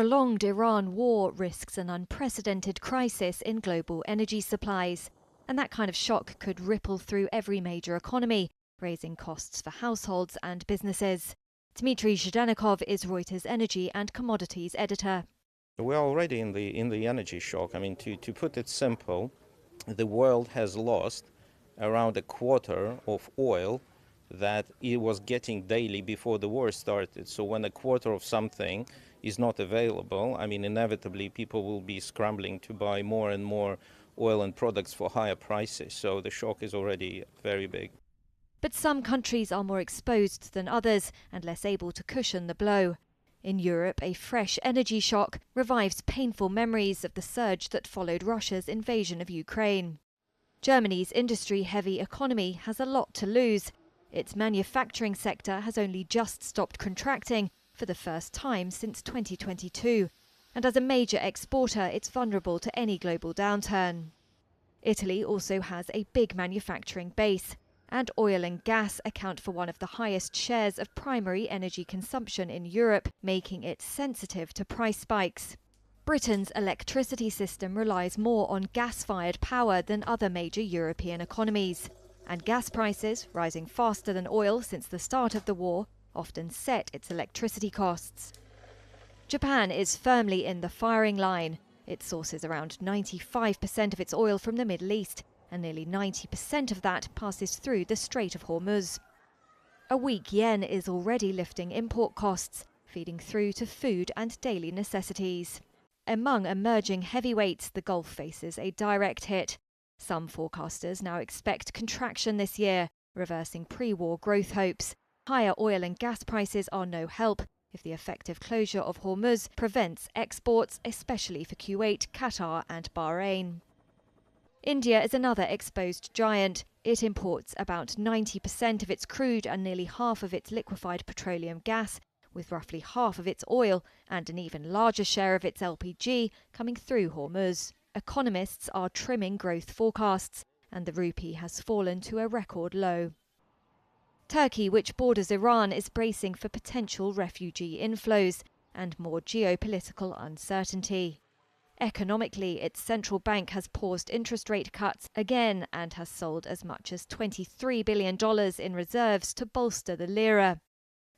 prolonged Iran war risks an unprecedented crisis in global energy supplies. And that kind of shock could ripple through every major economy, raising costs for households and businesses. Dmitry Zhdanikov is Reuters energy and commodities editor. We're already in the energy shock. I mean, to put it simple, the world has lost around a quarter of oil that it was getting daily before the war started. So when a quarter of something is not available, I mean, inevitably people will be scrambling to buy more and more oil and products for higher prices. So the shock is already very big. But some countries are more exposed than others and less able to cushion the blow. In Europe, a fresh energy shock revives painful memories of the surge that followed Russia's invasion of Ukraine. Germany's industry-heavy economy has a lot to lose. Its manufacturing sector has only just stopped contracting for the first time since 2022. And as a major exporter, it's vulnerable to any global downturn. Italy also has a big manufacturing base, and oil and gas account for one of the highest shares of primary energy consumption in Europe, making it sensitive to price spikes. Britain's electricity system relies more on gas-fired power than other major European economies. And gas prices, rising faster than oil since the start of the war, often set its electricity costs. Japan is firmly in the firing line. It sources around 95% of its oil from the Middle East, and nearly 90% of that passes through the Strait of Hormuz. A weak yen is already lifting import costs, feeding through to food and daily necessities. Among emerging heavyweights, the Gulf faces a direct hit. Some forecasters now expect contraction this year, reversing pre-war growth hopes. Higher oil and gas prices are no help if the effective closure of Hormuz prevents exports, especially for Kuwait, Qatar and Bahrain. India is another exposed giant. It imports about 90% of its crude and nearly half of its liquefied petroleum gas, with roughly half of its oil and an even larger share of its LPG coming through Hormuz. Economists are trimming growth forecasts, and the rupee has fallen to a record low. Turkey, which borders Iran, is bracing for potential refugee inflows and more geopolitical uncertainty. Economically, its central bank has paused interest rate cuts again and has sold as much as $23 billion in reserves to bolster the lira.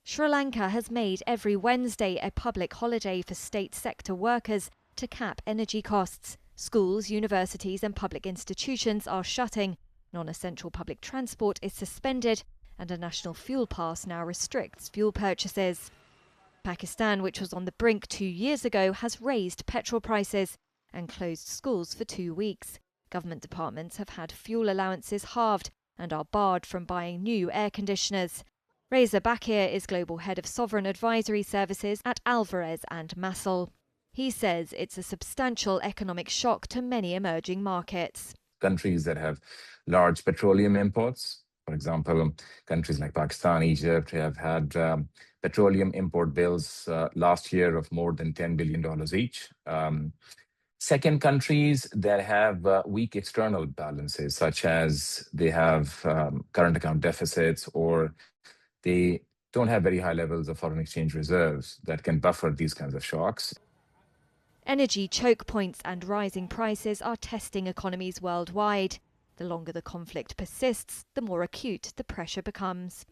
Sri Lanka has made every Wednesday a public holiday for state sector workers to cap energy costs. Schools, universities and public institutions are shutting. Non-essential public transport is suspended, and a national fuel pass now restricts fuel purchases. Pakistan, which was on the brink 2 years ago, has raised petrol prices and closed schools for 2 weeks. Government departments have had fuel allowances halved and are barred from buying new air conditioners. Reza Bakir is global head of sovereign advisory services at Alvarez and Massel. He says it's a substantial economic shock to many emerging markets. Countries that have large petroleum imports, for example, countries like Pakistan, Egypt, have had petroleum import bills last year of more than $10 billion each. Second, countries that have weak external balances, such as they have current account deficits or they don't have very high levels of foreign exchange reserves that can buffer these kinds of shocks. Energy choke points and rising prices are testing economies worldwide. The longer the conflict persists, the more acute the pressure becomes.